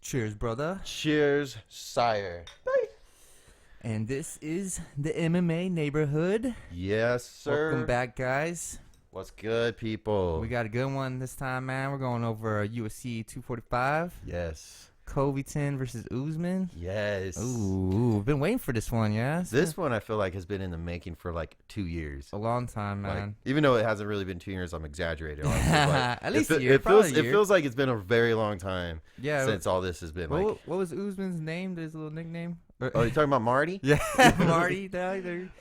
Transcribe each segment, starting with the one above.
Cheers, brother. Cheers, sire. And this is the MMA neighborhood. Yes, sir. Welcome back, guys. What's good, people? We got a good one this time, man. We're going over UFC 245. Yes. Covington versus Usman. Yes. Ooh, been waiting for this one, yeah? This one I feel like has been in the making for like 2 years. A long time, man. Like, even though it hasn't really been 2 years, I'm exaggerating. Honestly, but At least a it, year. it Probably feels a year. it feels like it's been a very long time since all this has been. What was Usman's name? His little nickname? Oh, you talking about Marty? Yeah, Marty. They've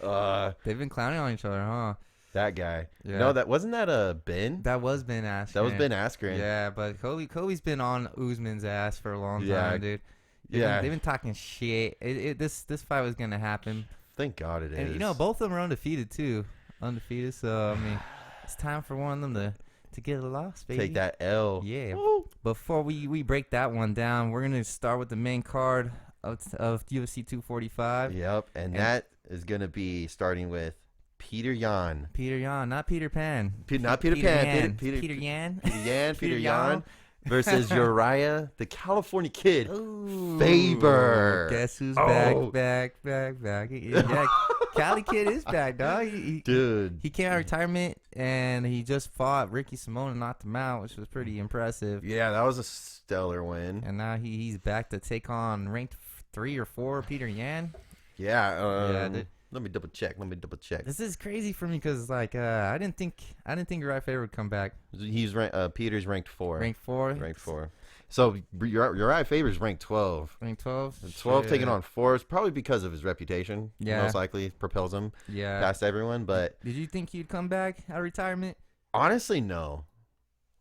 been cloowning on each other, huh? That guy. Yeah. No, wasn't that Ben? That was Ben Askren. That was Ben Askren. Yeah, but Kobe's been on Usman's ass for a long time, dude. They've been talking shit. This fight was gonna happen. Thank God it is. And you know, both of them are undefeated too. Undefeated, so I mean, it's time for one of them to get a loss, baby. Take that L. Yeah. Woo. Before we break that one down, we're gonna start with the main card of UFC 245. Yep, and that is gonna be starting with Peter Yan. Peter Yan, not Peter Pan. Not Peter Pan. Peter Yan. Peter Yan versus Uriah, the California Kid. Ooh, Faber. Guess who's back. Yeah, Cali Kid is back, dog. Dude. He came out of retirement, and he just fought Ricky Simone and knocked him out, which was pretty impressive. Yeah, that was a stellar win. And now he's back to take on ranked 3 or 4 Peter Yan. Yeah. Let me double check. This is crazy for me because I didn't think Uriah Faber would come back. He's Peter's ranked 4. Ranked 4. Ranked 4. So Uriah Faber's ranked 12. Ranked 12. 12 taking on 4 is probably because of his reputation. Yeah. Most likely propels him past everyone. But did you think he'd come back out of retirement? Honestly, no.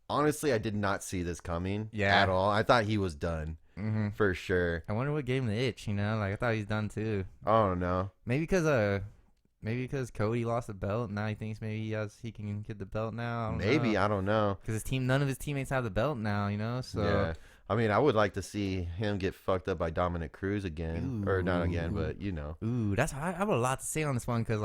Honestly, I did not see this coming at all. I thought he was done. Mm-hmm. For sure. I wonder what gave him the itch, Like, I thought he's done, too. I don't know. Maybe because Cody lost the belt, and now he thinks maybe he can get the belt now. I don't know. Because none of his teammates have the belt now, So yeah. I mean, I would like to see him get fucked up by Dominic Cruz again. Ooh. Or not again, but Ooh, that's I have a lot to say on this one because,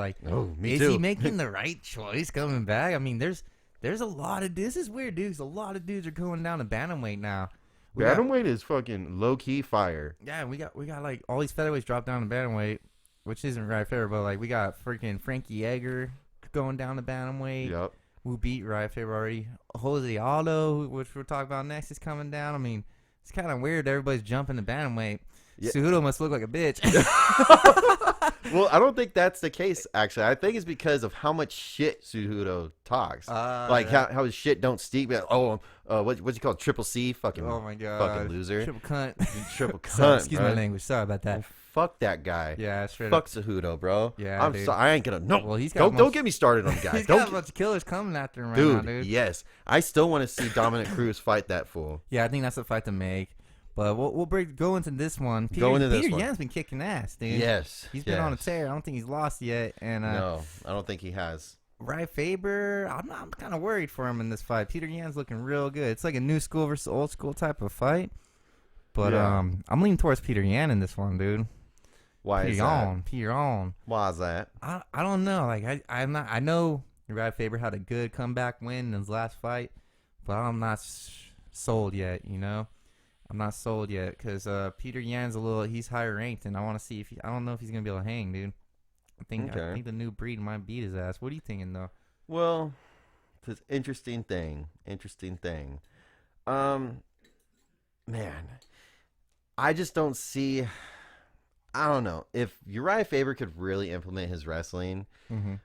me is too. he making the right choice coming back? I mean, there's a lot of this is weird, dudes. A lot of dudes are going down to bantamweight now. Bantamweight is fucking low key fire. Yeah, we got like all these featherweights dropped down to bantamweight, which isn't right fair, but like we got freaking Frankie Edgar going down to bantamweight. Yep. Who beat Uriah Faber already? Jose Aldo, which we'll talk about next, is coming down. I mean, it's kind of weird. Everybody's jumping to bantamweight. Yeah. Cejudo must look like a bitch. Well, I don't think that's the case, actually. I think it's because of how much shit Cejudo talks. How his shit don't steep. What's he called? Triple C? Fucking, oh my God. Fucking loser. Triple cunt. Triple cunt. Sorry, excuse my language. Sorry about that. Well, fuck that guy. Yeah, straight fuck up. Cejudo, bro. Yeah, I'm sorry. I ain't gonna. No. Well, he's got don't get me started on the guy. He's got a bunch of killers coming after him right now, dude. Yes. I still want to see Dominic Cruz fight that fool. Yeah, I think that's the fight to make. But we'll go into this one. Peter Yan's been kicking ass, dude. Yes. He's been on a tear. I don't think he's lost yet. And no, I don't think he has. Uriah Faber, I'm kind of worried for him in this fight. Peter Yan's looking real good. It's like a new school versus old school type of fight. But I'm leaning towards Peter Yan in this one, dude. Why is that? Peter Yan. Why is that? I don't know. Like I know Uriah Faber had a good comeback win in his last fight, but I'm not sold yet. I'm not sold yet because Peter Yan's he's higher ranked, and I want to see I don't know if he's gonna be able to hang, dude. I think the new breed might beat his ass. What are you thinking though? Well, it's an interesting thing. Man, I just don't see. I don't know if Uriah Faber could really implement his wrestling,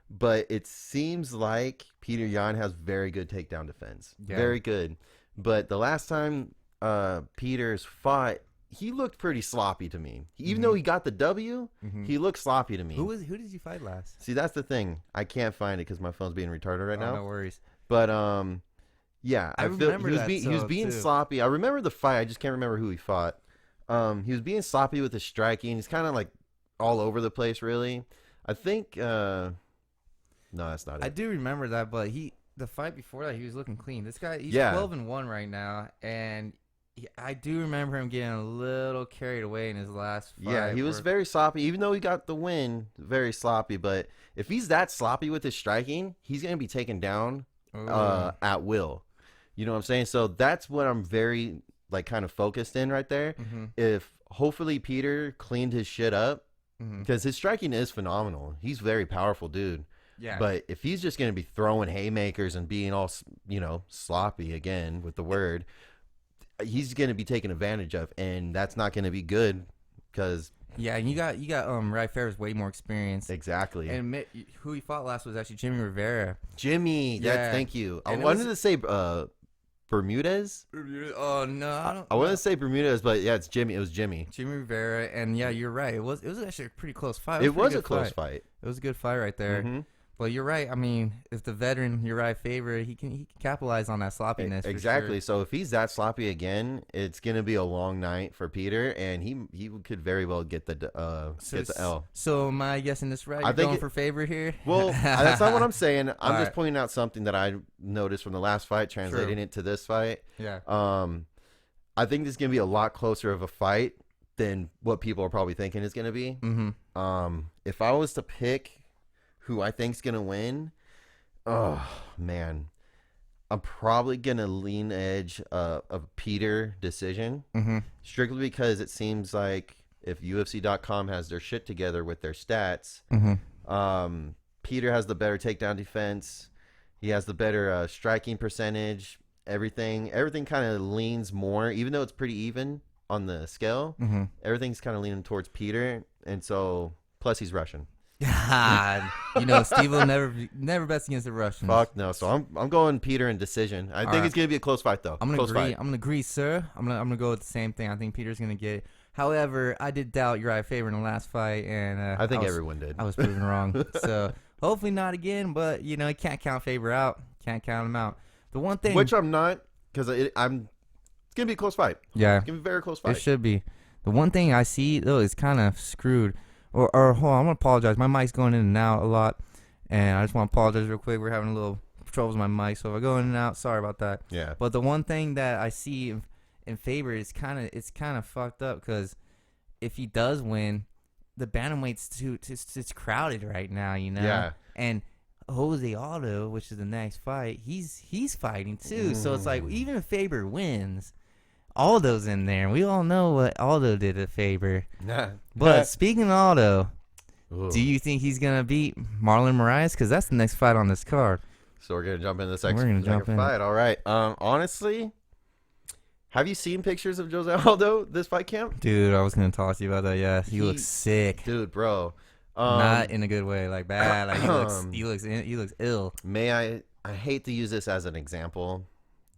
but it seems like Peter Yan has very good takedown defense, very good. But the last time Peter's fought, he looked pretty sloppy to me. Even though he got the W, he looked sloppy to me. Who did you fight last? See, that's the thing. I can't find it because my phone's being retarded right now. No worries. But yeah, I remember he was being sloppy. I remember the fight. I just can't remember who he fought. He was being sloppy with his striking. He's kind of like all over the place, really. I think. No, that's not it. I do remember that, but the fight before that, he was looking clean. This guy, he's 12-1 right now, and I do remember him getting a little carried away in his last fight. Yeah, he was very sloppy. Even though he got the win, very sloppy. But if he's that sloppy with his striking, he's going to be taken down at will. You know what I'm saying? So that's what I'm very like kind of focused in right there. Mm-hmm. If hopefully Peter cleaned his shit up, because his striking is phenomenal. He's a very powerful dude. Yeah. But if he's just going to be throwing haymakers and being all, sloppy again with the word, he's going to be taken advantage of, and that's not going to be good because. Yeah, and you got Rai Fair's way more experience. Exactly. And who he fought last was actually Jimmy Rivera. Jimmy, Yeah. thank you. I And wanted to say Bermudez. Oh no, I don't. I wanted to say Bermudez, but yeah, it's Jimmy. It was Jimmy. Jimmy Rivera, and yeah, you're right. It was actually a pretty close fight. It was a a close fight. It was a good fight right there. Mm-hmm. Well, you're right. I mean, if the veteran Uriah Faber, he can capitalize on that sloppiness. Exactly. For sure. So if he's that sloppy again, it's gonna be a long night for Peter, and he could very well get the L. So am I guessing this right? I You're think going for Faber here. Well, that's not what I'm saying. I'm All just right. pointing out something that I noticed from the last fight, translating it to this fight. Yeah. I think this is gonna be a lot closer of a fight than what people are probably thinking it's gonna be. Mm-hmm. If I was to pick who I think's gonna win, oh man, I'm probably gonna lean edge of Peter decision, strictly because it seems like if UFC.com has their shit together with their stats, Peter has the better takedown defense. He has the better striking percentage. Everything kind of leans more, even though it's pretty even on the scale. Everything's kind of leaning towards Peter, and so plus he's Russian. God, Steve will never bets against the Russians. Fuck no. So I'm going Peter in decision. I think it's gonna be a close fight though. I'm gonna agree, sir. I'm gonna go with the same thing. I think Peter's gonna get it. However, I did doubt Uriah Faber in the last fight, and I think everyone did. I was proven wrong. So hopefully not again. But you can't count Faber out. Can't count him out. The one thing, which I'm not, because it's gonna be a close fight. Yeah, it's gonna be a very close fight. It should be. The one thing I see though is kind of screwed. Or hold on, I'm gonna apologize. My mic's going in and out a lot, and I just want to apologize real quick. We're having a little troubles with my mic, so if I go in and out, sorry about that. Yeah. But the one thing that I see in Faber is kind of fucked up because if he does win, the bantamweight's it's crowded right now, Yeah. And Jose Aldo, which is the next fight, he's fighting too. So it's like even if Faber wins, Aldo's in there, and we all know what Aldo did to Faber. But speaking of Aldo, do you think he's gonna beat Marlon Moraes? Because that's the next fight on this card. So we're gonna jump into the second fight. All right. Honestly, have you seen pictures of Jose Aldo this fight camp? Dude, I was gonna talk to you about that. Yeah, he looks sick. Dude, bro. Not in a good way, like bad. Like he looks ill. I hate to use this as an example.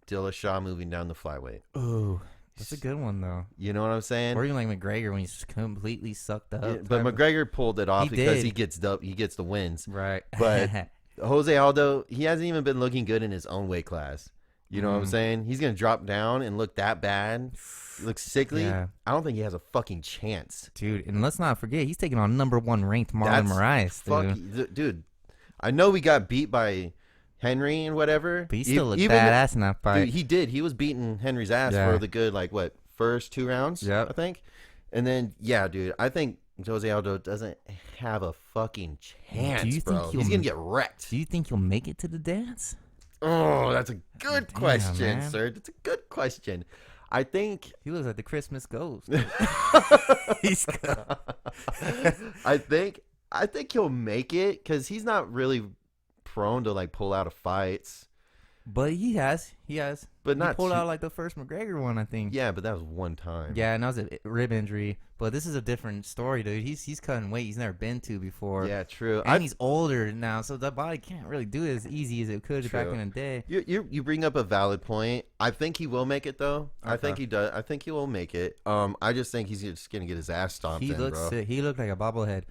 Dillashaw moving down the flyweight. Ooh, that's a good one though. You know what I'm saying? Or even like McGregor when he's completely sucked up. Yeah, but McGregor pulled it off because he gets the wins. Right. But Jose Aldo, he hasn't even been looking good in his own weight class. You know what I'm saying? He's gonna drop down and look that bad. Look sickly. Yeah. I don't think he has a fucking chance, dude. And let's not forget, he's taking on #1 ranked Marlon Moraes, dude. I know we got beat by Henry and whatever, but he still looked badass in that fight. Dude, he did. He was beating Henry's ass for the good, first 2 rounds, I think. And then, dude, I think Jose Aldo doesn't have a fucking chance, bro. He's going to get wrecked. Do you think he'll make it to the dance? Oh, that's a good question, sir. That's a good question. I think he looks like the Christmas ghost. He's I think he'll make it because he's not really prone to pull out of fights. But he has. But not he pulled out like the first McGregor one, I think. Yeah, but that was one time. Yeah, and that was a rib injury. But this is a different story, dude. He's cutting weight he's never been to before. Yeah, true. And he's older now, so that body can't really do it as easy as it could back in the day. You bring up a valid point. I think he will make it though. Okay. I think he does. I think he will make it. I just think he's just gonna get his ass stomped. He looks sick. He looked like a bobblehead.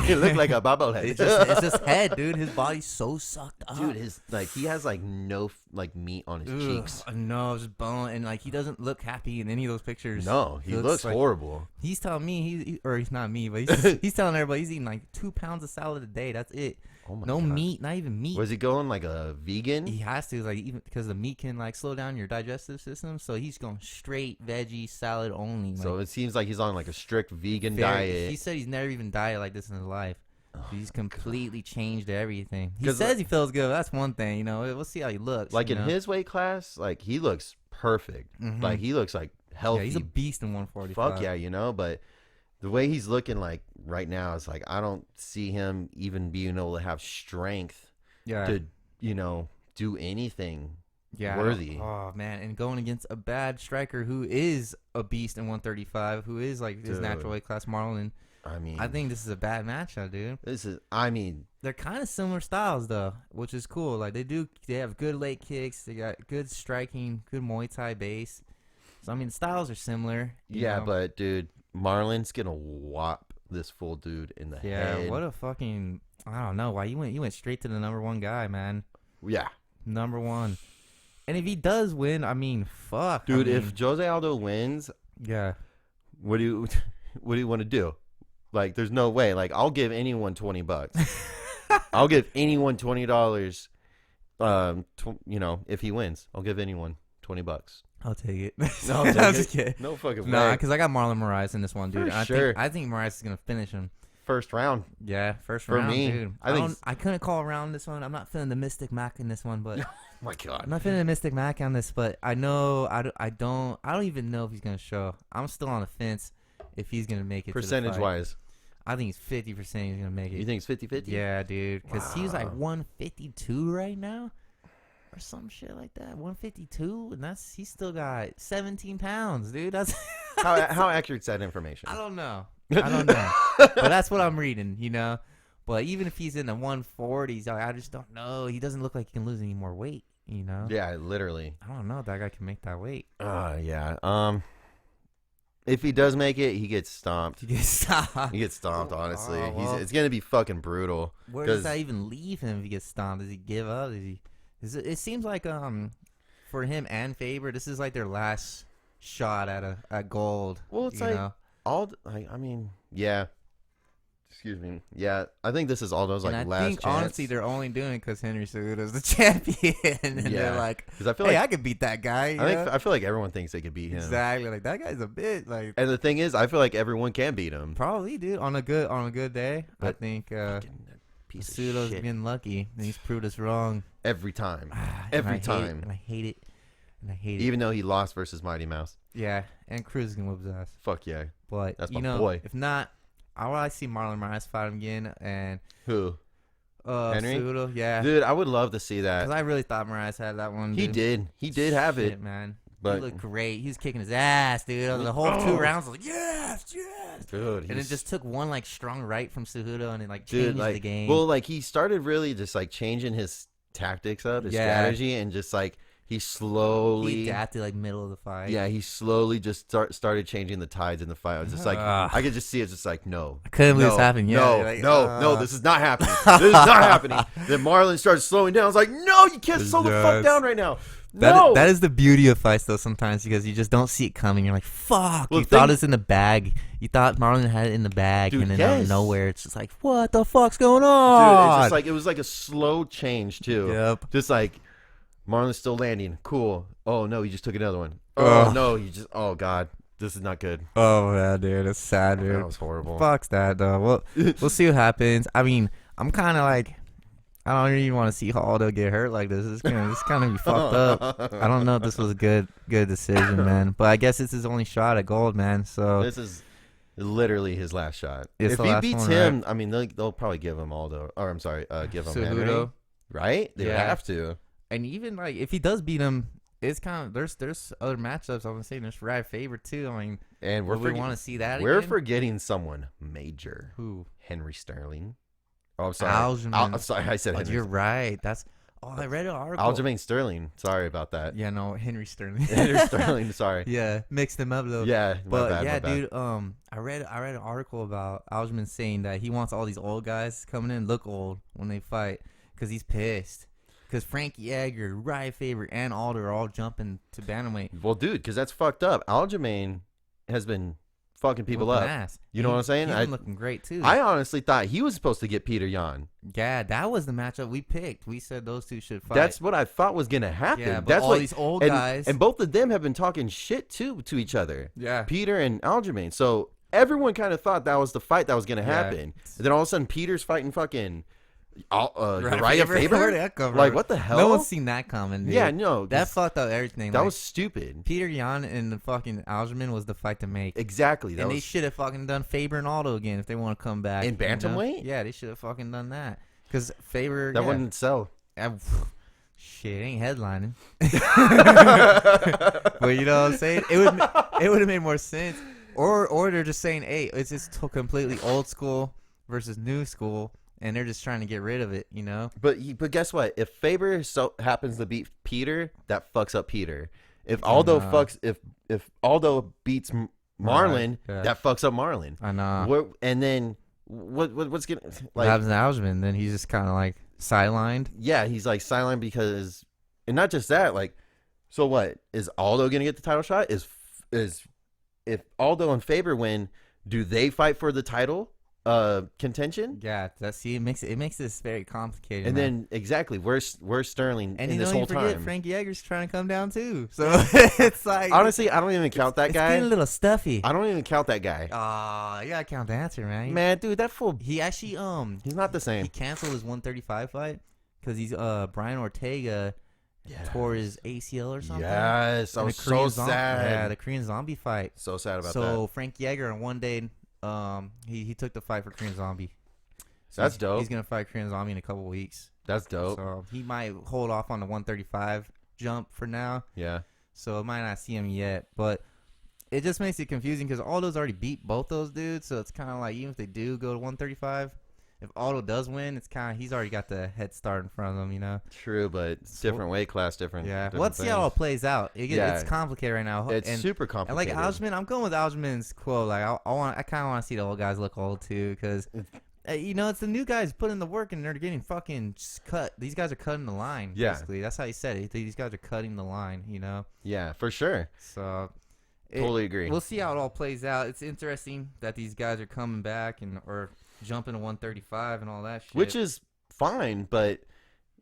He looked like a bobblehead. It's just head, dude. His body's so sucked up. Dude, he has no meat on his cheeks. No, just bone, and he doesn't look happy in any of those pictures. No, he looks horrible. He's telling me he's not me, but he's telling everybody he's eating 2 pounds of salad a day. That's it. Oh my no God. Meat, not even meat. Was he going like a vegan? He has to, even because the meat can slow down your digestive system. So he's going straight veggie salad only. So it seems like he's on a strict vegan diet. He said he's never even dieted like this in his life. He's completely changed everything. He says he feels good. That's one thing, We'll see how he looks. In his weight class, he looks perfect. Mhm. Like he looks like healthy. Yeah, he's a beast in 145. Fuck yeah, you know. But the way he's looking like right now is like I don't see him even being able to have strength to do anything worthy. Oh man, and going against a bad striker who is a beast in 135, who is like his natural weight class, Marlon. I think this is a bad matchup, dude. They're kind of similar styles though, which is cool. Like they have good leg kicks, they got good striking, good Muay Thai base. So the styles are similar. You know? But dude, Marlon's gonna whop this full dude in the head. Yeah, what a fucking I don't know why you went straight to the number one guy, man. Yeah, number one. And if he does win, fuck, dude. If Jose Aldo wins, yeah, what do you want to do? Like, there's no way. Like, I'll give anyone $20. I'll give anyone $20. If he wins, I'll give anyone $20. I'll take it. No, I'm just kidding. No fucking way. Nah, because I got Marlon Moraes in this one, dude. For sure. I think Moraes is gonna finish him. First round. Yeah, first for round, me, dude. I couldn't call around this one. I'm not feeling the Mystic Mac in this one, but oh my God, I'm not feeling the Mystic Mac on this. But I know I don't even know if he's gonna show. I'm still on the fence if he's gonna make it. Percentage wise, I think he's 50% he's gonna make it. You think it's 50-50? Yeah, dude, because he's like 152 right now, or some shit like that. 152, and he's still got 17 pounds, dude. That's how accurate is that information? I don't know, but that's what I'm reading, But even if he's in the 140s, I just don't know. He doesn't look like he can lose any more weight, Yeah, literally. I don't know if that guy can make that weight. Yeah. If he does make it, he gets stomped. He gets stomped, honestly. Well, it's going to be fucking brutal. Where does that even leave him if he gets stomped? Does he give up? It seems like for him and Faber, this is like their last shot at gold. Well, it's yeah. Excuse me. Yeah, I think this is Aldo's last chance. I think honestly they're only doing it because Henry Cejudo's the champion, and they're like, because I feel like I could beat that guy. I feel like everyone thinks they could beat him. Exactly, like that guy's a bit like. And the thing is, I feel like everyone can beat him. Probably, dude. On a good day, but I think Cejudo's getting lucky, and he's proved us wrong every time. Every time, and I hate it. Even though he lost versus Mighty Mouse. Yeah, and Cruz can whip his ass. Fuck yeah. But that's my boy. If not, I want to see Marlon Moraes fight him again. And who? Henry? Cejudo, yeah. Dude, I would love to see that. Because I really thought Moraes had that one. He did. He did have it, man. But he looked great. He was kicking his ass, dude. The whole 2 rounds, I was like, yes. Dude, and it just took one strong right from Cejudo, and it changed the game. Well, he started really just changing his tactics up, his strategy, and just he slowly adapted middle of the fight. Yeah, he slowly just started changing the tides in the fight. I was just I could just see it, just no. I couldn't believe this happened. Yeah, no, this is not happening. This is not happening. Then Marlon started slowing down. I was like, no, you can't slow the fuck down right now. No. That is the beauty of fights, though, sometimes, because you just don't see it coming. You're like, fuck. Well, you thought it's in the bag. You thought Marlon had it in the bag, dude, and then out of nowhere, it's just like, what the fuck's going on? Dude, it's just it was a slow change, too. Yep. Just Marlon's still landing. Cool. Oh, no, he just took another one. Oh, no, oh, God. This is not good. Oh, yeah, dude. It's sad, dude. That was horrible. Fuck's that, though. Well, we'll see what happens. I'm kind of I don't even want to see Aldo get hurt like this. It's gonna be fucked up. I don't know if this was a good decision, man. But I guess it's his only shot at gold, man. So this is literally his last shot. If he beats him, right? They'll probably give him Aldo. Or I'm sorry, give him Henry. Right? They have to. And even if he does beat him, it's kind of there's other matchups. I'm gonna say there's Rad Favorite too. And we want to see that. We're forgetting someone major. Who? Henry Sterling. Oh, I'm sorry. I'm sorry, I said Henry. You're right. I read an article. Aljamain Sterling. Sorry about that. Yeah, no, Henry Sterling. Henry Sterling. Sorry. Yeah, mixed them up though. Yeah, but my bad. Dude. I read an article about Aljamain saying that he wants all these old guys coming in look old when they fight because he's pissed. Because Frankie Edgar, Riot Favorite, and Aldo are all jumping to bantamweight. Well, dude, because that's fucked up. Aljamain has been fucking people up. Ass. You know what I'm saying? He's been looking great too. I honestly thought he was supposed to get Peter Yan. Yeah, that was the matchup we picked. We said those two should fight. That's what I thought was gonna happen. Yeah, but that's all these old guys, and both of them have been talking shit too to each other. Yeah, Peter and Aljamain. So everyone kind of thought that was the fight that was gonna happen. And then all of a sudden, Peter's fighting fucking Uriah Faber? Where'd that come Like, from? what the hell? No one's seen that coming, dude. Yeah, no. That fucked up everything. That like, was stupid. Peter Yan and the fucking Aljamain was the fight to make. Exactly. And they should have fucking done Faber and Aldo again if they want to come back. In bantamweight? Yeah, they should have fucking done that. Because Faber... That wouldn't sell. Shit, ain't headlining. But you know what I'm saying? It would have made more sense. Or they're just saying, hey, it's just completely old school versus new school, and they're just trying to get rid of it, you know? But guess what? If Faber happens to beat Peter, that fucks up Peter. If Aldo if Aldo beats Marlon, that fucks up Marlon. I know. And then what's gonna what happens to Aljamain? Then he's just kind of like sidelined. Yeah, he's like sidelined because, and not just that. Like, so what is Aldo gonna get the title shot? Is if Aldo and Faber win, do they fight for the title contention? Yeah, it makes this very complicated. And then exactly, where's Sterling and in this whole time? Frank Yeager's trying to come down too. So it's like, honestly, I don't even count that guy. It's getting a little stuffy. I don't even count that guy. You gotta count the answer, man. Man, dude, that fool. He actually he's not the same. He canceled his 135 fight because he's Brian Ortega. Yeah. Tore his ACL or something. Yes, I was so sad. Yeah, the Korean Zombie fight. So sad about that. So Frank Yeager on one day, he took the fight for Korean Zombie. So that's dope. He's gonna fight Korean Zombie in a couple weeks. That's dope. So he might hold off on the 135 jump for now. Yeah. So I might not see him yet, but it just makes it confusing because Aldo's already beat both those dudes. So it's kind of like even if they do go to 135. If Aldo does win, it's kind of he's already got the head start in front of him, you know. True, but different weight class, different. Yeah, different let's see how it plays out. It's complicated right now. It's super complicated. And like Aljamain, I'm going with Aljamain's quote. Like I kind of want to see the old guys look old too, because you know it's the new guys putting the work and they're getting fucking cut. These guys are cutting the line. Yeah, basically. That's how he said it. These guys are cutting the line. You know. Yeah, for sure. So. Totally agree. We'll see how it all plays out. It's interesting that these guys are coming back or jumping to 135 and all that shit. Which is fine, but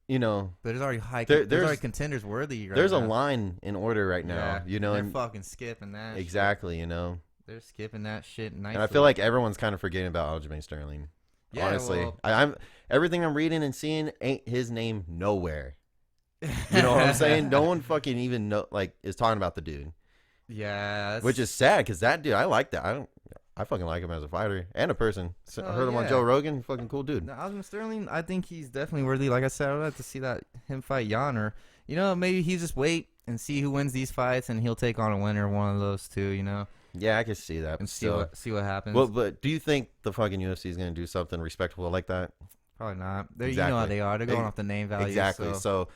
you know, but there's already there's already contenders worthy. There's a line in order right now, you know, they're fucking skipping that. Exactly, you know, they're skipping that shit. Nicely. And I feel like everyone's kind of forgetting about Aljamain Sterling. Yeah, honestly, well, I'm everything I'm reading and seeing ain't his name nowhere. You know what I'm saying? No one fucking even is talking about the dude. Yeah, which is sad because that dude, I like that. I fucking like him as a fighter and a person. I heard him on Joe Rogan. Fucking cool dude. Aljamain Sterling, I think he's definitely worthy. Like I said, I'd like to see him fight Jan, or you know, maybe he just wait and see who wins these fights, and he'll take on a winner, one of those two. You know. Yeah, I can see that. And see what happens. Well, but do you think the fucking UFC is gonna do something respectable like that? Probably not. Exactly. You know how they are. They're going off the name value. Exactly. So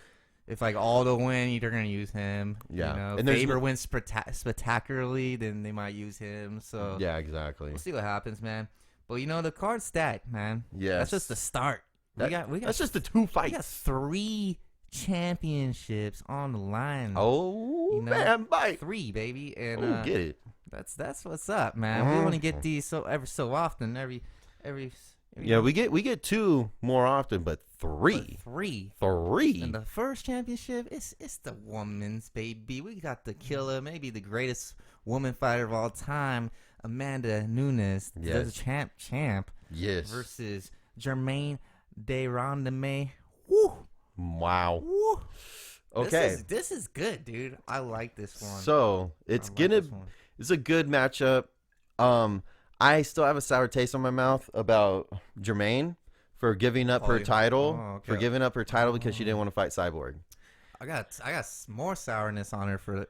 if like Aldo win, they're gonna use him. Yeah. You know? And Faber wins spectacularly, then they might use him. So yeah, exactly. We'll see what happens, man. But you know the card's stacked, man. Yeah. That's just the start. We got. That's just the 2 fights. We got 3 championships on the line. Oh, you know? Man, bite 3, baby. And get it. That's what's up, man. We want to get these every so often. Every yeah, we get 2 more often, but 3. 3. And the first championship, it's the woman's, baby. We got the killer, maybe the greatest woman fighter of all time, Amanda Nunes. Yes. The champ. Yes. Versus Jermaine de Rondamay. Woo. Wow. Woo. Okay. This is good, dude. I like this one. So it's it's a good matchup. I still have a sour taste on my mouth about Jermaine for giving up her title. For giving up her title because she didn't want to fight Cyborg. I got more sourness on her for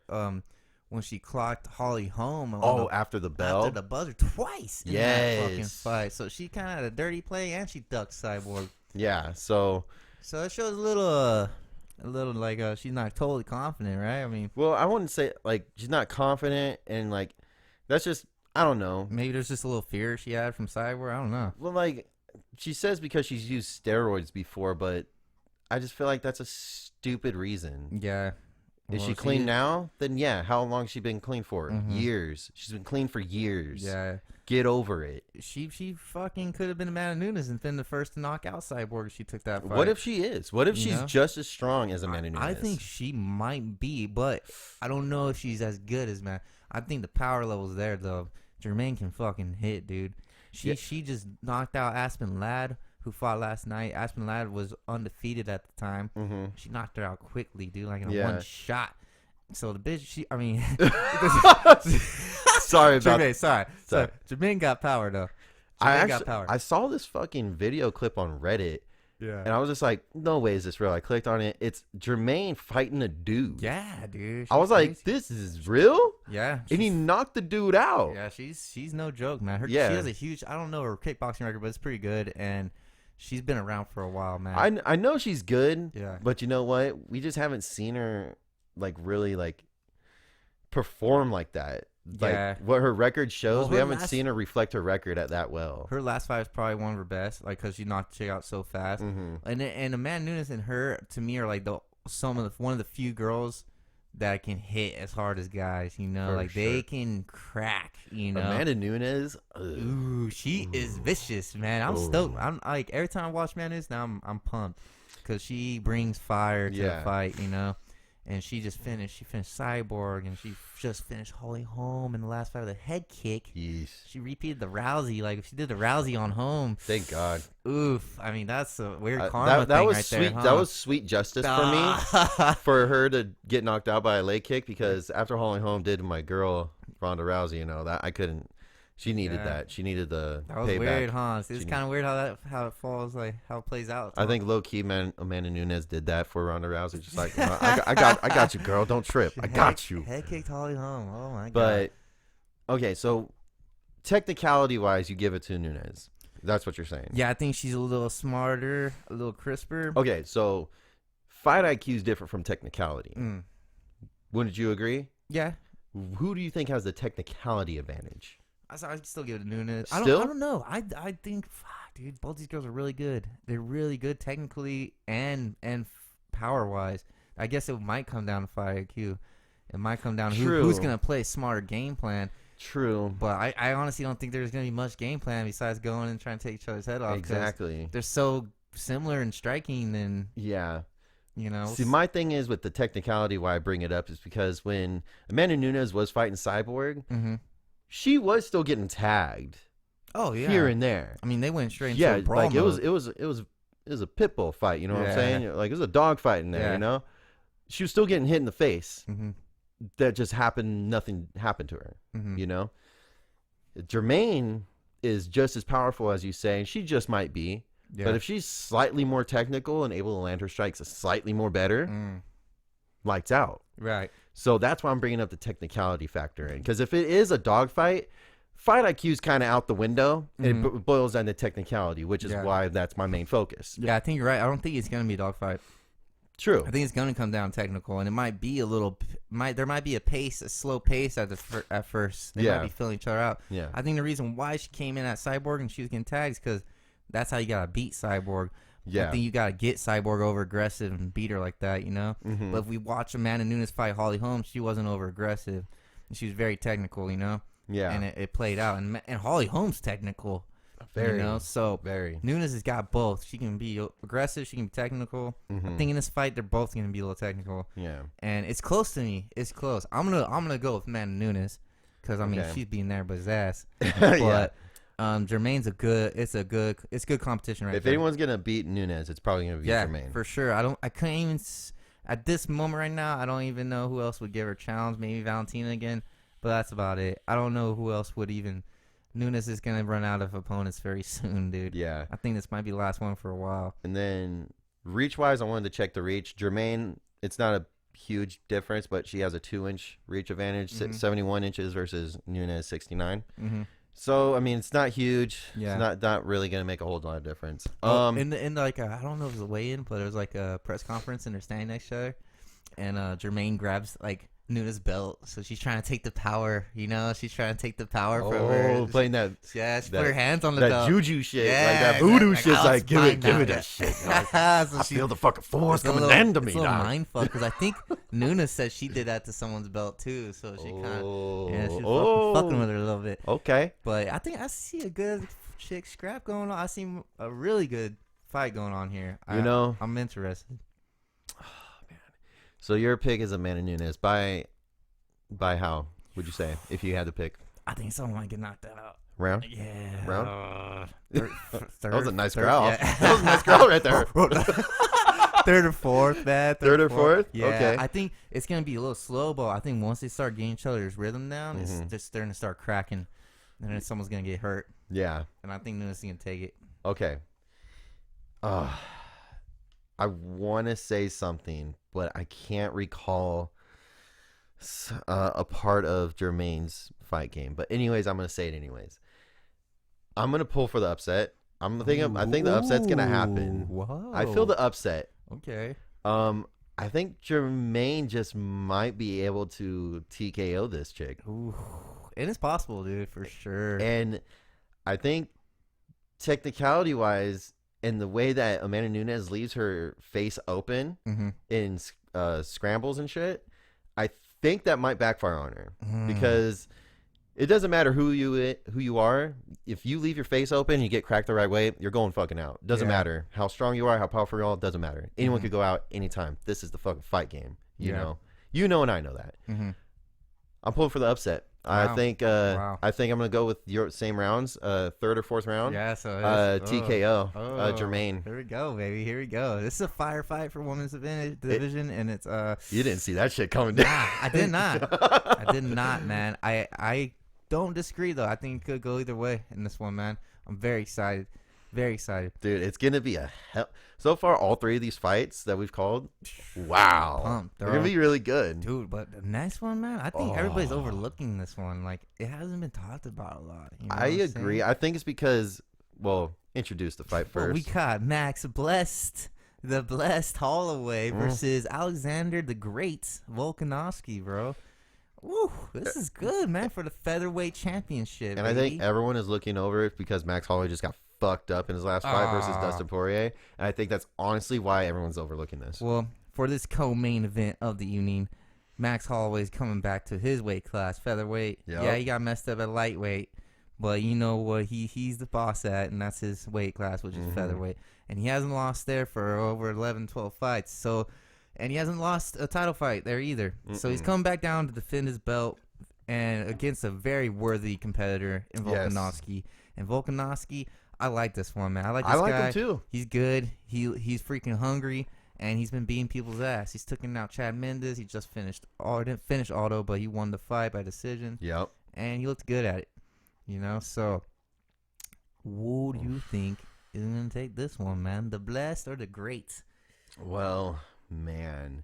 when she clocked Holly Holm. After the bell, after the buzzer twice. In that fucking fight. So she kind of had a dirty play and she ducked Cyborg. Yeah. So it shows a little like she's not totally confident, right? I mean, well, I wouldn't say like she's not confident and like that's just. I don't know. Maybe there's just a little fear she had from Cyborg. I don't know. Well, like, she says because she's used steroids before, but I just feel like that's a stupid reason. Yeah. Is she clean now? Then, yeah. How long has she been clean for? Mm-hmm. Years. She's been clean for years. Yeah. Get over it. She fucking could have been Amanda Nunes and been the first to knock out Cyborg if she took that fight. What if she is? What if she's just as strong as Amanda Nunes? I think she might be, but I don't know if she's as good as man. I think the power level's there, though. Jermaine can fucking hit, dude. She just knocked out Aspen Ladd who fought last night. Aspen Ladd was undefeated at the time. Mm-hmm. She knocked her out quickly, dude, like in Yeah. one shot. So the bitch, I mean, Sorry about Jermaine, sorry. Jermaine got power though. Jermaine got power. I saw this fucking video clip on Reddit, yeah. and I was just like, no way is this real. I clicked on it. It's Jermaine fighting a dude. Yeah, dude. I was like, this is real? yeah. And he knocked the dude out. Yeah, she's no joke, man. She Yeah. has a huge, I don't know her kickboxing record, but it's pretty good, and she's been around for a while, man. I know she's good, Yeah. but you know what? We just haven't seen her like really like perform like that. Like Yeah. what her record shows, Well, we her haven't last- seen her reflect her record at that well. Her last fight was probably one of her best, like because she knocked the chick out so fast. Mm-hmm. And Amanda Nunes and her, to me, are like one of the few girls that can hit as hard as guys. You know, For like sure. they can crack. You know, Amanda Nunes, ooh, she is vicious, man. I'm stoked. I'm like every time I watch Amanda Nunes now, I'm pumped because she brings fire to the fight. You know. And she just finished. She finished Cyborg, and she just finished Holly Holm in the last fight with a head kick. Yeesh. She repeated the Rousey. Like if she did the Rousey on Holm, Thank God. oof. I mean, that's a weird karma that thing was right sweet. there. Huh? That was sweet justice for me for her to get knocked out by a leg kick because after Holly Holm did my girl Ronda Rousey, you know that I couldn't. She needed Yeah. that. She needed the That was payback. weird, huh? It's She kind of weird how it falls, like how it plays out. I think low key, man, Amanda Nunes did that for Ronda Rousey. Just like, you know, I got you, girl. Don't trip. I got you. Head kicked Holly Holm. Oh my god. But okay, so technicality wise, you give it to Nunes. That's what you're saying. Yeah, I think she's a little smarter, a little crisper. Okay, so fight IQ is different from technicality. Mm. Wouldn't you agree? Yeah. Who do you think has the technicality advantage? I'd still give it to Nunes. Still? I don't know. I think, fuck, dude, both these girls are really good. They're really good technically and power wise. I guess it might come down to fight IQ. It might come down to who's going to play a smarter game plan. True. But I honestly don't think there's going to be much game plan besides going and trying to take each other's head off. 'cause Exactly. they're so similar in striking and, Yeah. you know. See, my thing is with the technicality why I bring it up is because when Amanda Nunes was fighting Cyborg, Mm-hmm. she was still getting tagged Oh, yeah. here and there. I mean, they went straight into Yeah, a brawl like mode. it was a pit bull fight. You know what I'm Yeah. saying? Like it was a dog fight in there. Yeah. You know, she was still getting hit in the face. Mm-hmm. That just happened. Nothing happened to her. Mm-hmm. You know, Jermaine is just as powerful as you say, and she just might be. Yeah. But if she's slightly more technical and able to land her strikes slightly more better, lights out. Right. So that's why I'm bringing up the technicality factor in. Because if it is a dogfight, fight IQ is kind of out the window. And it boils down to technicality, which is why that's my main focus. Yeah, I think you're right. I don't think it's going to be a dogfight. True. I think it's going to come down technical, and it might be there might be a slow pace at first. They might be filling each other out. Yeah. I think the reason why she came in at Cyborg and she was getting tagged is because that's how you got to beat Cyborg. Yeah. I think you got to get Cyborg over aggressive and beat her like that, you know? Mm-hmm. But if we watch Amanda Nunes fight Holly Holm, she wasn't over aggressive. She was very technical, you know? Yeah. And it played out. And Holly Holm's technical. Very. You know? So Very. Nunes has got both. She can be aggressive. She can be technical. I think in this fight, they're both going to be a little technical. Yeah. And it's close to me. It's close. I'm gonna go with Amanda Nunes because I mean Okay. she's being there but his ass. Yeah. But Jermaine's it's good competition right If there. anyone's gonna beat Nunes, it's probably gonna be Jermaine. For sure. I couldn't even at this moment right now. I don't even know who else would give her a challenge. Maybe Valentina again, but that's about it. I don't know who else would even. Nunes is gonna run out of opponents very soon, dude. Yeah. I think this might be the last one for a while. And then reach wise, I wanted to check the reach. Jermaine, it's not a huge difference, but she has a 2-inch reach advantage, 71 inches versus Nunes 69. Mm-hmm. So I mean, it's not huge. Yeah. It's not really gonna make a whole lot of difference. In like I don't know if it was a weigh-in, but it was like a press conference, and they're standing next to each other, and Jermaine grabs like Nunes' belt, so she's trying to take the power. You know, she's trying to take the power from her. Playing that. Yeah, she put her hands on the that belt. juju shit, Yeah, like that voodoo like, shit's oh, like, it's give mine it now. that shit. Like, So I feel the fucking force coming into me, It's a little dog. mind fuck because I think Nunes said she did that to someone's belt too, so she kind of she's fucking with her a little bit. Okay. But I think I see a good chick scrap going on. I see a really good fight going on here. I'm interested. So your pick is Amanda Nunes. By how would you say if you had to pick? I think someone might get knocked out. round. Yeah. Round? Third, That was a nice third, growl. yeah. That was a nice growl right there. Third or fourth, man. Third or fourth? Yeah, Okay. I think it's gonna be a little slow, but I think once they start getting each other's rhythm down, it's just starting to start cracking, and then someone's gonna get hurt. Yeah. And I think Nunes is gonna take it. Okay. I want to say something, but I can't recall a part of Jermaine's fight game. But anyways, I'm gonna say it anyways. I'm gonna pull for the upset. I think the upset's gonna happen. Whoa. I feel the upset. Okay. I think Jermaine just might be able to TKO this chick. Ooh. And it's possible, dude, for sure. And I think technicality wise, and the way that Amanda Nunes leaves her face open in scrambles and shit, I think that might backfire on her because it doesn't matter who you are. If you leave your face open, you get cracked the right way, you're going fucking out. Doesn't matter how strong you are, how powerful you are. Doesn't matter. Anyone could go out anytime. This is the fucking fight game. You know, and I know that. I'm pulling for the upset. Wow. I think I'm gonna go with your same rounds, third or fourth round. Yeah, so TKO, Jermaine. Here we go, baby. Here we go. This is a firefight for women's division, and it's You didn't see that shit coming down. I did not. I did not, man. I don't disagree though. I think it could go either way in this one, man. I'm very excited. Very excited. Dude, it's going to be a hell. So far, all three of these fights that we've called, wow. Pumped, they're going to be really good. Dude, but the next one, man, I think everybody's overlooking this one. Like, it hasn't been talked about a lot. You know I agree. I think it's because, well, introduce the fight first. Well, we got Max the Blessed Holloway versus Alexander the Great Volkanovski, bro. Woo, this is good, man, for the featherweight championship. And baby. I think everyone is looking over it because Max Holloway just got fucked up in his last fight versus Dustin Poirier. And I think that's honestly why everyone's overlooking this. Well, for this co-main event of the evening, Max Holloway's coming back to his weight class, featherweight. Yep. Yeah, he got messed up at lightweight, but you know what he's the boss at, and that's his weight class, which is featherweight. And he hasn't lost there for over 11, 12 fights. So, and he hasn't lost a title fight there either. So he's coming back down to defend his belt and against a very worthy competitor in Volkanovski. And Volkanovski, I like this one, man. I like guy. Him too. He's good. He's freaking hungry, and he's been beating people's ass. He's taking out Chad Mendes. He just finished. Didn't finish Aldo, but he won the fight by decision. Yep. And he looked good at it. You know, so who do you think is going to take this one, man? The Blessed or the Great? Well, man,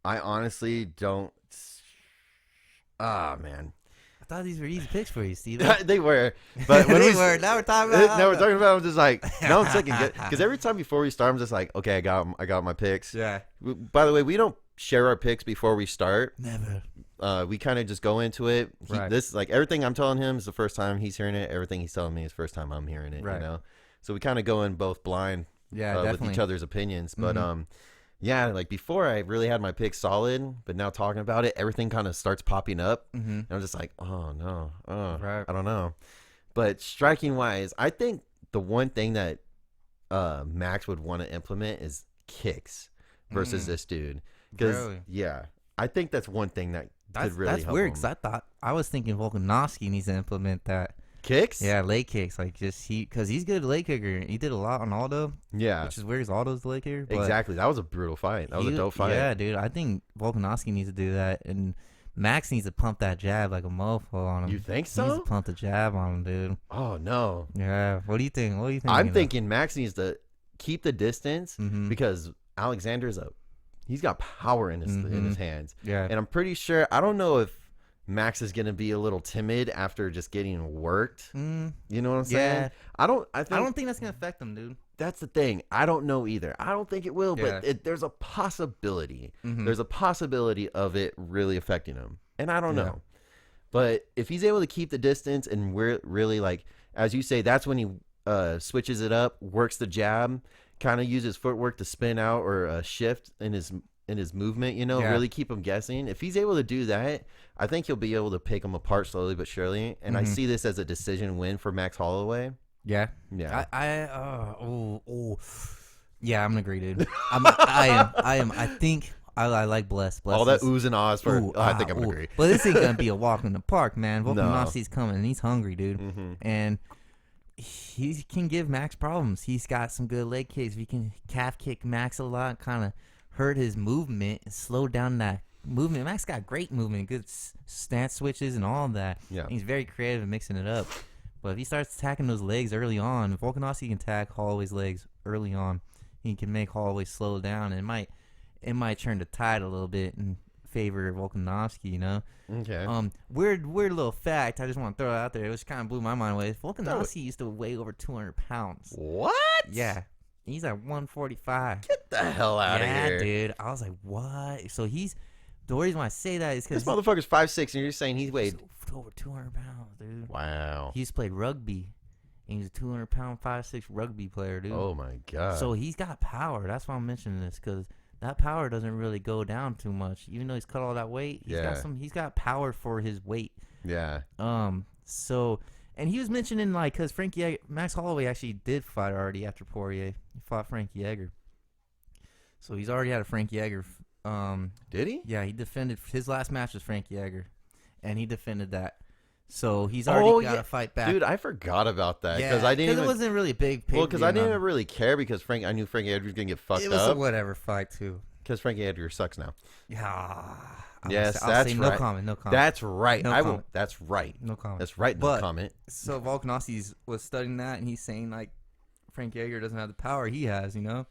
I honestly don't. Man. I thought these were easy picks for you, Steven. They were, but when Now we're talking about. now we're talking about. I'm just like, now I'm second because every time before we start, I'm just like, okay, I got my picks. Yeah. By the way, we don't share our picks before we start. Never. We kind of just go into it. Right. This like everything I'm telling him is the first time he's hearing it. Everything he's telling me is the first time I'm hearing it. Right. You know, so we kind of go in both blind. Yeah, with definitely. each other's opinions, but yeah, like before I really had my pick solid, but now talking about it, everything kind of starts popping up, and I'm just like, oh no, Right. I don't know. But striking wise, I think the one thing that Max would want to implement is kicks versus this dude, because Really? I think that's one thing that could really that's help weird him. because I was thinking Volkanovski needs to implement that. Kicks, Yeah, leg kicks, like just because he's good at leg kicker. He did a lot on Aldo, yeah, which is weird. 'Cause Aldo's the leg kicker. But exactly. That was a brutal fight. That was a dope fight. Yeah, dude. I think Volkanovski needs to do that, and Max needs to pump that jab like a mofo on him. You think He needs so? to pump the jab on him, dude. Oh no, Yeah. What do you think? I'm thinking Max needs to keep the distance Mhm. because Alexander's he's got power in his hands. Yeah. And I'm pretty sure, I don't know if Max is going to be a little timid after just getting worked. You know what I'm saying? Yeah. I don't think that's gonna affect him, dude. that's the thing. I don't know either. I don't think it will, Yeah. but there's a possibility. Mhm. There's a possibility of it really affecting him. And I don't Yeah. know. But if he's able to keep the distance and we're really like, as you say, that's when he switches it up, works the jab, kind of uses footwork to spin out or shift in his movement, you know, Yeah. really keep him guessing. If he's able to do that, I think he'll be able to pick him apart slowly but surely. And I see this as a decision win for Max Holloway. Yeah. Yeah. Yeah, I'm gonna agree, dude. I am. I think I like Bless. All that oohs and ahs for. I think I'm gonna agree. But this ain't gonna be a walk in the park, man. No. Volkanovski's coming, and he's hungry, dude. Mm-hmm. And he can give Max problems. He's got some good leg kicks. We can calf kick Max a lot, kind of hurt his movement and slow down that movement. Max got great movement, good stance switches and all of that. Yeah. He's very creative in mixing it up. But if he starts attacking those legs early on, Volkanovski can attack Holloway's legs early on. He can make Holloway slow down, and it might turn the tide a little bit in favor of Volkanovski, you know? Okay. Weird little fact. I just want to throw it out there. It was kind of blew my mind away. Volkanovski used to weigh over 200 pounds. What? Yeah. He's at 145. Get the hell out of here. Yeah, dude. I was like, what? So the reason why I say that is because this motherfucker's 5'6", and you're saying he weighed over 200 pounds, dude. Wow. He used to play rugby. And he's a 200-pound, 5'6" rugby player, dude. Oh, my God. So he's got power. That's why I'm mentioning this, because that power doesn't really go down too much. Even though he's cut all that weight, he's got power for his weight. Yeah. So, and he was mentioning, like, because Max Holloway actually did fight already after Poirier. He fought Frankie Edgar. So he's already had a Frankie Edgar. Did he? Yeah, he defended. His last match was Frankie Edgar, and he defended that. So he's already got to fight back. Dude, I forgot about that because it wasn't really a big. Well, because I didn't really care because I knew Frankie Edgar was gonna get fucked up. It was a whatever fight too. Because Frankie Edgar sucks now. Yeah. Yes, I'll that's say right. No comment. That's right. No I comment. will. That's right. No comment. That's right. No comment. So Volkanovski was studying that, and he's saying like Frankie Edgar doesn't have the power he has, you know.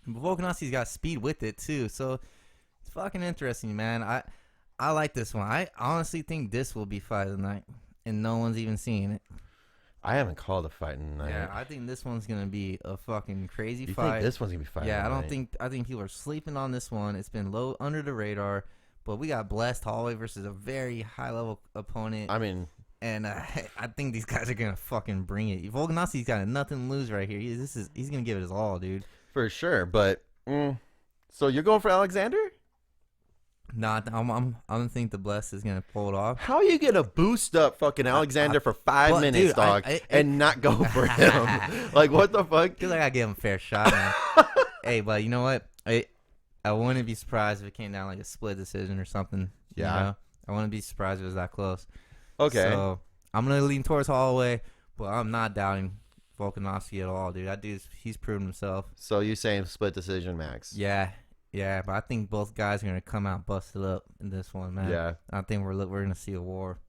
But Volkanovski's got speed with it too, so it's fucking interesting, man. I like this one. I honestly think this will be fight of the night, and no one's even seeing it. I haven't called a fight in the night. Yeah, I think this one's gonna be a fucking crazy you fight. Think this one's gonna be fight? Yeah, I think people are sleeping on this one. It's been low under the radar, but we got blessed Holloway versus a very high level opponent. I mean, and I think these guys are gonna fucking bring it. Volkanovski's got nothing to lose right here. He's gonna give it his all, dude. For sure, but so you're going for Alexander? Nah, I'm gonna think the bless is gonna pull it off. How are you gonna boost up fucking Alexander for 5 minutes, dude, dog, and not go for him? Like, what the fuck? Because I gotta give him a fair shot, man. Hey, but you know what? I wouldn't be surprised if it came down like a split decision or something. Yeah. You know? I wouldn't be surprised if it was that close. Okay. So I'm gonna lean towards Holloway, but I'm not doubting Volkanovski at all, dude. That he's proven himself. So you saying split decision, Max? Yeah, but I think both guys are gonna come out busted up in this one, man. Yeah. I think we're gonna see a war.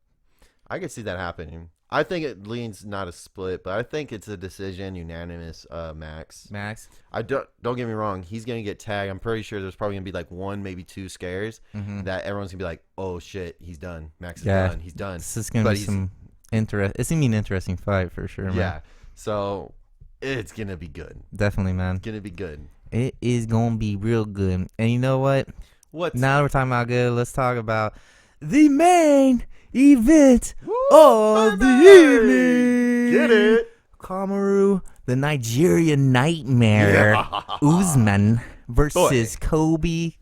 I could see that happening. I think it leans not a split, but I think it's a decision, unanimous. Max. I don't get me wrong. He's gonna get tagged. I'm pretty sure there's probably gonna be like 1, maybe 2 scares that everyone's gonna be like, "Oh shit, he's done. Max is done. He's done." This is gonna be some It's gonna be an interesting fight for sure, man. Yeah. So it's gonna be good. Definitely, man. It's gonna be good. It is gonna be real good. And you know what? Now that we're talking about good, let's talk about the main event of the evening. Get it? Kamaru, the Nigeria Nightmare, Usman versus Kobe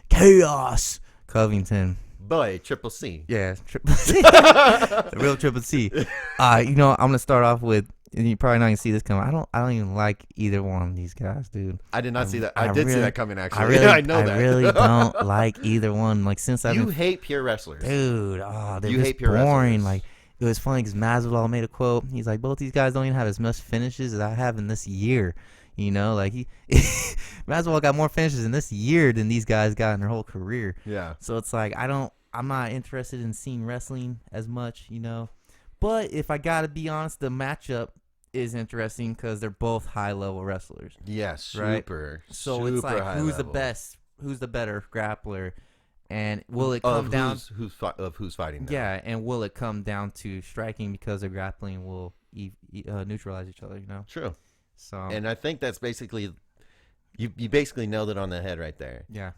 Chaos Covington. Boy, Triple C. Yeah, Triple C. The real Triple C. I'm gonna start off with, and you're probably not gonna see this coming. I don't even like either one of these guys, dude. I did not see that. I did see that coming, actually. I know that. I really don't like either one. Like, since I've hate pure wrestlers, dude. Oh, they're you just hate pure boring. wrestlers. Like, it was funny because Masvidal made a quote. He's like, both these guys don't even have as much finishes as I have in this year. You know, like Masvidal got more finishes in this year than these guys got in their whole career. Yeah. So it's like I'm not interested in seeing wrestling as much, you know. But if I gotta be honest, the matchup is interesting because they're both high-level wrestlers. Yeah, super. Right? So super it's like, high who's level. the best? Who's the better grappler? And will it come down? Who's fighting? Now. Yeah, and will it come down to striking because their grappling will neutralize each other? You know. True. So. And I think that's basically you basically nailed it on the head right there. Yeah.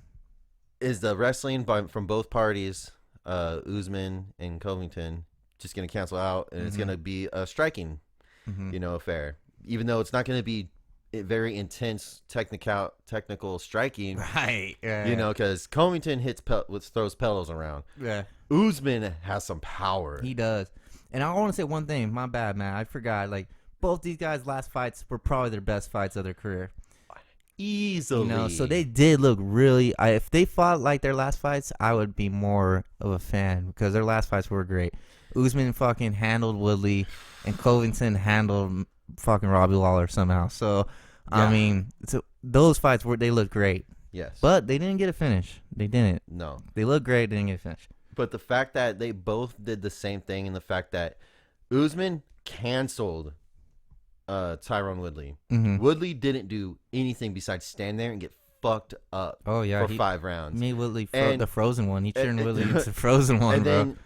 Is the wrestling from both parties, Usman and Covington, just going to cancel out, and it's going to be a striking, affair. Even though it's not going to be very intense technical striking, right? Yeah. Because Covington throws pedals around. Yeah. Usman has some power. He does. And I want to say one thing. My bad, man. I forgot. Like, both these guys' last fights were probably their best fights of their career. Easily. You know, so they did look really. If they fought like their last fights, I would be more of a fan because their last fights were great. Usman fucking handled Woodley, and Covington handled fucking Robbie Lawler somehow. So, I mean, those fights they looked great. Yes. But they didn't get a finish. They didn't. No. They looked great. They didn't get a finish. But the fact that they both did the same thing, and the fact that Usman canceled Tyron Woodley. Mm-hmm. Woodley didn't do anything besides stand there and get fucked up. Oh yeah, for 5 rounds. Made Woodley And- the frozen one. He turned Woodley into the frozen one, And bro. then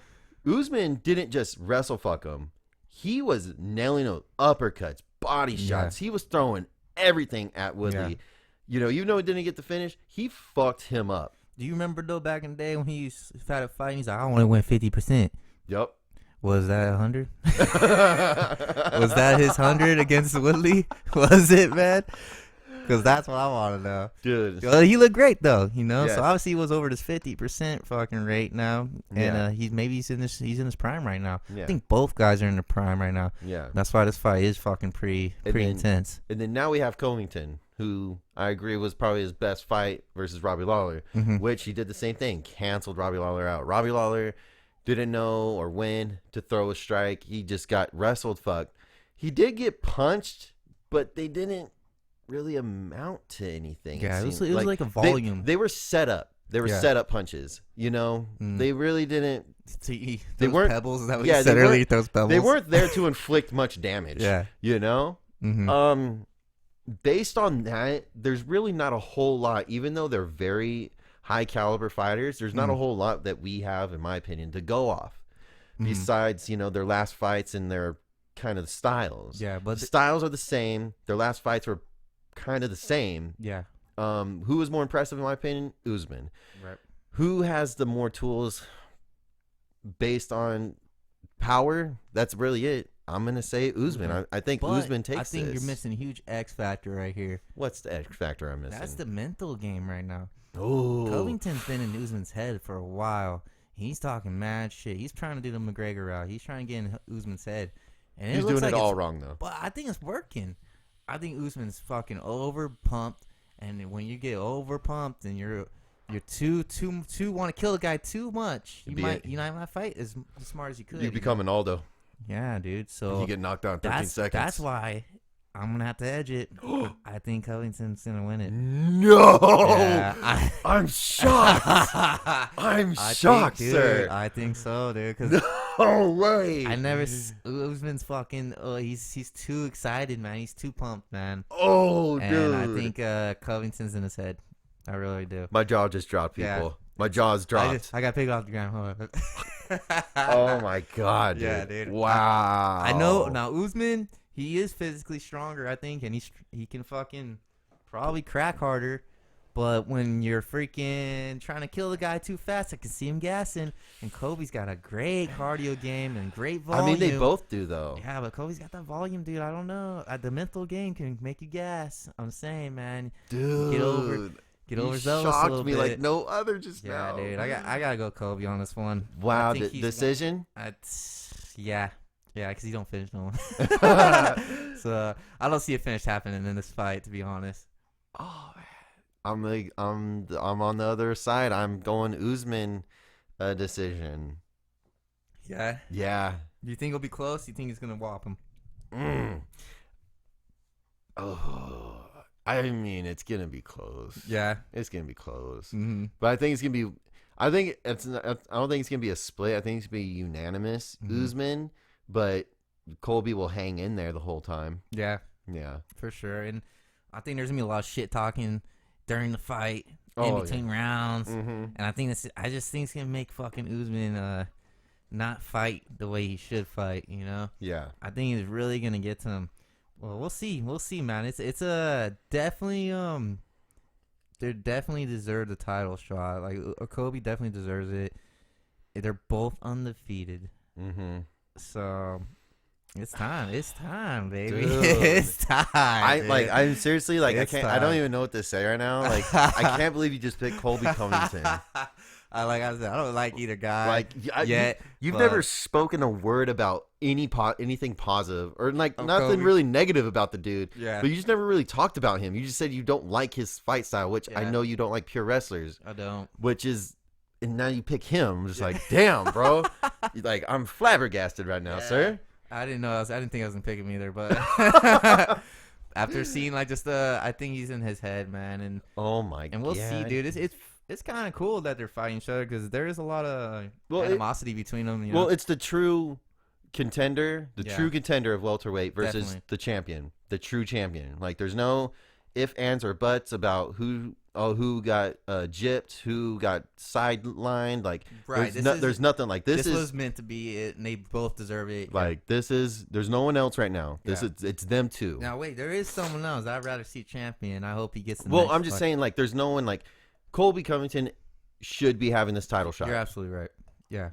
Usman didn't just wrestle fuck him. He was nailing those uppercuts, body shots. He was throwing everything at Woodley. You know, even though he didn't get the finish, he fucked him up. Do you remember though back in the day when he had a fight? He's like, I want to win 50%. Yep. Was that 100? Was that his 100 against Woodley? Was it, man? Because that's what I want to know. Dude. Well, he looked great though, you know. Yes. So obviously he was over this 50% fucking rate now, and he's in his prime right now. Yeah. I think both guys are in their prime right now. Yeah. That's why this fight is fucking pretty intense. And then now we have Covington, who I agree was probably his best fight versus Robbie Lawler, which he did the same thing, canceled Robbie Lawler out. Robbie Lawler didn't know or when to throw a strike. He just got wrestled fucked. He did get punched, but they didn't really amount to anything. Yeah, it was like a volume. They were set up. They were set up punches. You know, they really didn't. They weren't pebbles. Is that what you said they earlier? Those pebbles. They weren't there to inflict much damage. Yeah, you know. Based on that, there's really not a whole lot. Even though they're very high caliber fighters, there's not a whole lot that we have, in my opinion, to go off. Besides, you know, their last fights and their kind of styles. Yeah, but the styles are the same. Their last fights were kind of the same. Yeah. Who was more impressive in my opinion? Usman. Right. Who has the more tools based on power? That's really it. I'm gonna say Usman. I think Usman takes. I think this. you're missing a huge X factor right here. What's the X factor I'm missing? That's the mental game right now. Oh, Covington's been in Usman's head for a while. He's talking mad shit. He's trying to do the McGregor route. He's trying to get in Usman's head. And he's doing it all wrong though. But I think it's working. I think Usman's fucking over pumped, and when you get over pumped and you're too want to kill the guy too much, you might fight as smart as you could. You become an Aldo. Yeah, dude. So you get knocked out in 13 seconds. That's why I'm gonna have to edge it. I think Covington's gonna win it. No, yeah, I'm shocked. I'm shocked, think, sir. Dude, I think so, dude. Cause no way. I never. Usman's fucking. Oh, he's too excited, man. He's too pumped, man. Oh, and dude. I think Covington's in his head. I really do. My jaw just dropped, people. Yeah. My jaw's dropped. I got picked off the ground. Hold on. Oh my god, dude. Yeah, dude. Wow. I know. Now Usman, he is physically stronger, I think, and he can fucking probably crack harder. But when you're freaking trying to kill the guy too fast, I can see him gassing. And Kobe's got a great cardio game and great volume. I mean, they both do, though. Yeah, but Kobe's got that volume, dude. I don't know. The mental game can make you gas. I'm saying, man. Dude. Get overzealous shocked a little me bit. like no other just yeah, now. Dude. I gotta go Kobe on this one. Wow, decision? Yeah, because he don't finish no one. So I don't see a finish happening in this fight, to be honest. Oh, man. I'm on the other side. I'm going Usman decision. Yeah. Yeah. Do you think it'll be close? You think he's gonna whop him? Oh. I mean, it's gonna be close. Yeah, it's gonna be close. Mm-hmm. But I think it's gonna be. I think it's. I don't think it's gonna be a split. I think it's gonna be unanimous. Usman, but Colby will hang in there the whole time. Yeah, for sure. And I think there's gonna be a lot of shit talking during the fight, in between rounds. And I think I just think it's gonna make fucking Usman not fight the way he should fight. You know? Yeah. I think it's really gonna get to him. Well, we'll see, man. It's a definitely they definitely deserve the title shot. Like Kobe definitely deserves it. They're both undefeated. So it's time, baby. Dude. It's time. I'm seriously like it's I time. don't even know what to say right now. Like I can't believe you just picked Colby Covington. Like I said, I don't like either guy. Like yet. You've never spoken a word about anything positive or like nothing Kobe. really negative about the dude. Yeah. But you just never really talked about him. You just said you don't like his fight style, which I know you don't like pure wrestlers. I don't. Which is, and now you pick him. I'm just like, damn, bro. Like, I'm flabbergasted right now, sir. I didn't know. I didn't think I was gonna pick him either, but after seeing like just I think he's in his head, man, and oh my god, and we'll see, dude. It's kind of cool that they're fighting each other because there is a lot of animosity between them. You know? Well, it's the true contender, true contender of welterweight versus the champion, the true champion. Like, there's no ifs, ands, or buts about who got gypped, who got sidelined. Like, there's nothing like this. This was meant to be it, and they both deserve it. Like, there's no one else right now. It's them two. Now wait, there is someone else. I'd rather see champion. I hope he gets the Well, I'm just saying, like, there's no one like Colby Covington should be having this title shot. You're absolutely right. Yeah.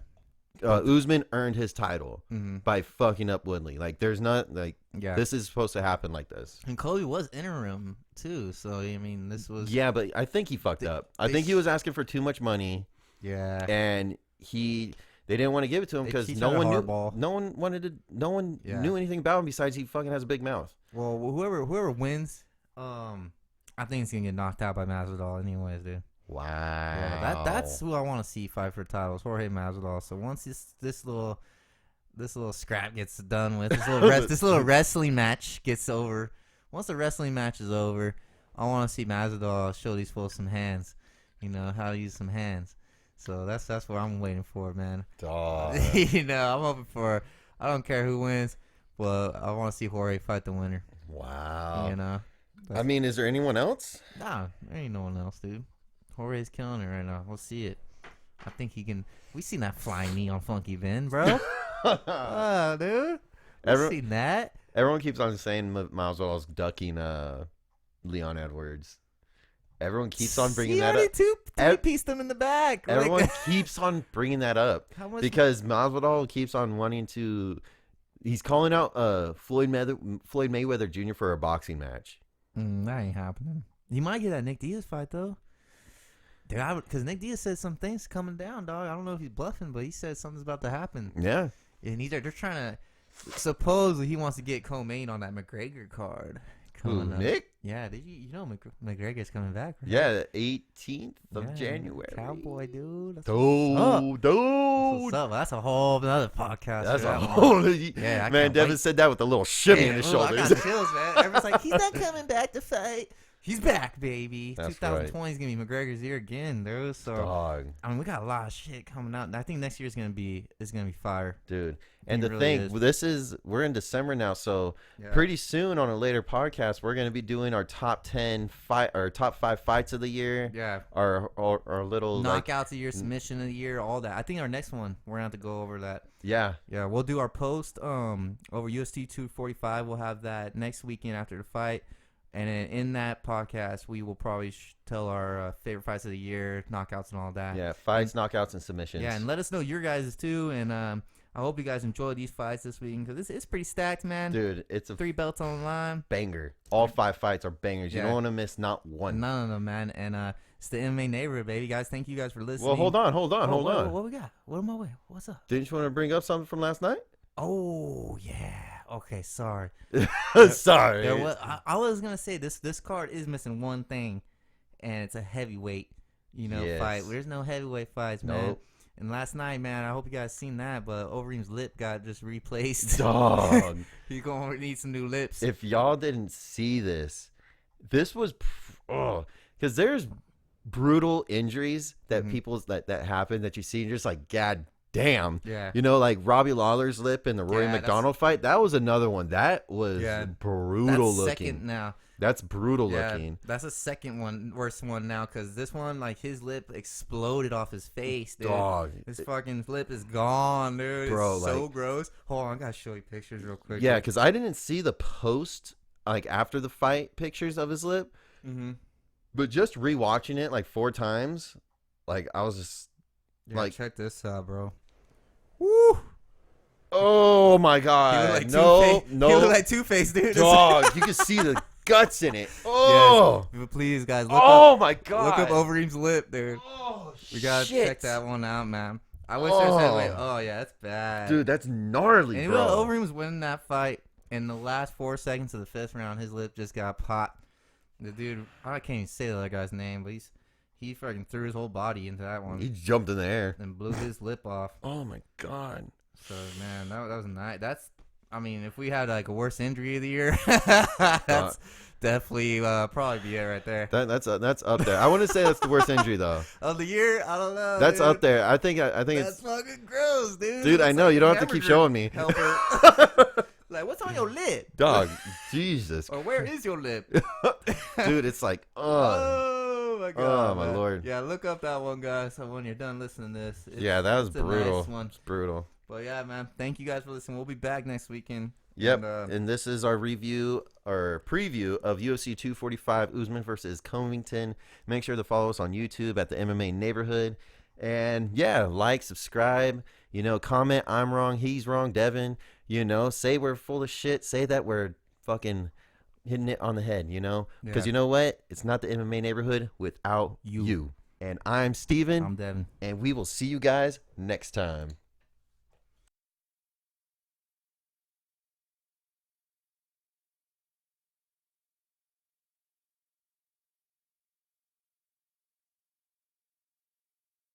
Usman earned his title by fucking up Woodley. Like, there's not like this is supposed to happen like this. And Colby was interim too, so I mean, this was but I think he fucked up. I think he was asking for too much money. Yeah, and they didn't want to give it to him because no one knew anything about him besides he fucking has a big mouth. Well, whoever wins, I think he's gonna get knocked out by Masvidal, anyways, dude. Wow. Yeah, that's who I want to see fight for titles, Jorge Masvidal. So once this little scrap gets done with, this little wrestling match gets over. Once the wrestling match is over, I want to see Masvidal show these fools some hands. You know how to use some hands. So that's what I'm waiting for, man. You know, I'm hoping for. I don't care who wins, but I want to see Jorge fight the winner. Wow. You know. I mean, is there anyone else? Nah, there ain't no one else, dude. Jorge's killing it right now. We'll see it. I think he can. We seen that flying knee on Funky Vin, bro. Oh, dude. We seen that. Everyone keeps on saying Masvidal's ducking Leon Edwards. Everyone keeps on bringing that up. Two-pieced him in the back. Everyone keeps on bringing that up because Masvidal keeps on wanting to. He's calling out Floyd Mayweather Jr. for a boxing match. That ain't happening. He might get that Nick Diaz fight though. Because Nick Diaz said some things coming down, dog. I don't know if he's bluffing, but he said something's about to happen. Yeah. And they're trying to. Supposedly he wants to get Co-Main on that McGregor card. Nick? Yeah, you know McGregor's coming back, right? Yeah, the 18th of January. Cowboy, dude. Dude. What's up? That's a whole other podcast. That's a whole. Man, Devin said that with a little shimmy in his shoulders. I got chills, man. Everyone's like, he's not coming back to fight. He's back, baby. That's 2020 is gonna be McGregor's year again, dude. So dog. I mean, we got a lot of shit coming out. I think next year is gonna be fire, dude. And the thing, we're in December now, so pretty soon on a later podcast, we're gonna be doing our top 10 top 5 fights of the year. Yeah. Our little knockouts of the year, submission of the year, all that. I think our next one we're gonna have to go over that. Yeah. Yeah, we'll do our post over UFC 245. We'll have that next weekend after the fight. And then in that podcast, we will probably tell our favorite fights of the year, knockouts and all that. Yeah, fights, knockouts, and submissions. Yeah, and let us know your guys' too. And I hope you guys enjoy these fights this week because it's pretty stacked, man. Dude, it's 3 belts on the line. Banger. All 5 fights are bangers. You don't want to miss not one. None of them, man. And it's the MMA neighborhood, baby. Guys, thank you guys for listening. Well, hold on. What we got? What am I with? What's up? Didn't you want to bring up something from last night? Oh, yeah. Okay, sorry. Sorry. I was gonna say this card is missing one thing, and it's a heavyweight, fight. There's no heavyweight fights, man. Nope. And last night, man, I hope you guys seen that, but Overeem's lip got just replaced. Dog. He's gonna need some new lips. If y'all didn't see this was because there's brutal injuries that that happen that you see and you're just like, God damn. Yeah. Like Robbie Lawler's lip in the Rory McDonald fight. That was another one. That was brutal looking. Second now. That's brutal looking. That's the second one, worst one now, because this one, like, his lip exploded off his face, dude. Dog. His fucking lip is gone, dude. Bro, it's so gross. Hold on, I gotta show you pictures real quick. Yeah, because I didn't see the post, like, after the fight pictures of his lip. Mm-hmm. But just rewatching it, like, 4 times, like, I was just, check this out, bro. Woo! Oh my God! No, he looked like Two-Face, dude. Dog, you can see the guts in it. Oh, yes. Please, guys, my god, look up Overeem's lip, dude. Oh, we gotta shit. check that one out, man. I wish I said, wait, oh yeah, that's bad, dude. That's gnarly, and bro. Overeem was winning that fight. In the last 4 seconds of the 5th round, his lip just got popped. The dude, I can't even say the other guy's name, but he fucking threw his whole body into that one. He jumped in the air and blew his lip off. Oh my god. So man, that was nice. That's, I mean, if we had like a worst injury of the year, that's definitely probably be it right there. That's up there. I wouldn't say that's the worst injury though. Of the year, I don't know. That's dude. up there. I think that's it's fucking gross, dude. dude. I know like you don't have to keep showing me. Like, what's on your lip, dog? Jesus. Or where is your lip, dude? It's like, oh my god, oh my lord. Yeah, look up that one, guys. So when you're done listening to this, Yeah, that was brutal. Nice one. It's brutal. But yeah, man, thank you guys for listening. We'll be back next weekend. Yep, and this is our review or preview of UFC 245, Usman versus Covington. Make sure to follow us on YouTube at the MMA Neighborhood. And yeah, like, subscribe, comment, I'm wrong, he's wrong, Devin, say we're full of shit, say that we're fucking hitting it on the head, because you know what? It's not the MMA Neighborhood without you. And I'm Steven. I'm Devin. And we will see you guys next time.